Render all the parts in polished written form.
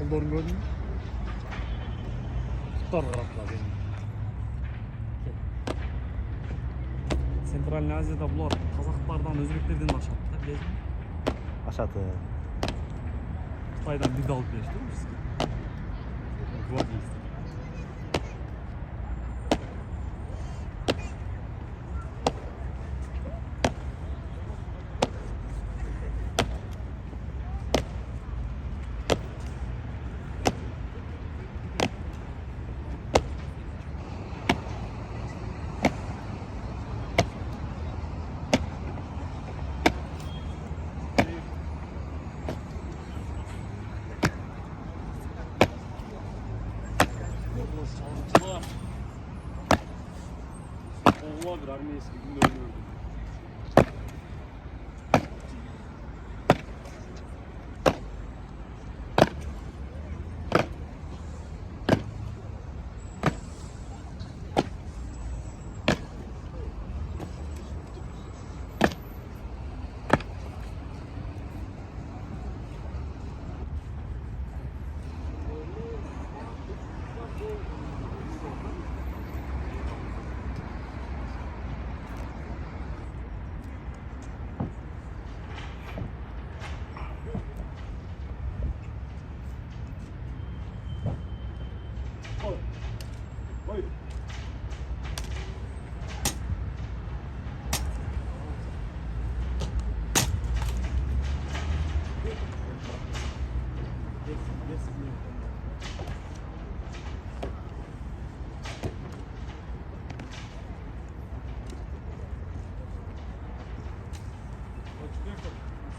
Kollarını gördün mü? Tutar karatlar benim. Sentral Aziya bular Kazaklardan, Özbeklerden aşağı da bilesizmi? Aşağı. Xitoydan did olib berishdi bizga. Gvardiyasi. Çalıcılar. Oğula bir armiyası gibi oynuyordu.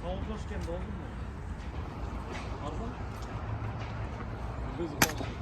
Sağoldaşken doldun mu? Arda? Gözü kaldı.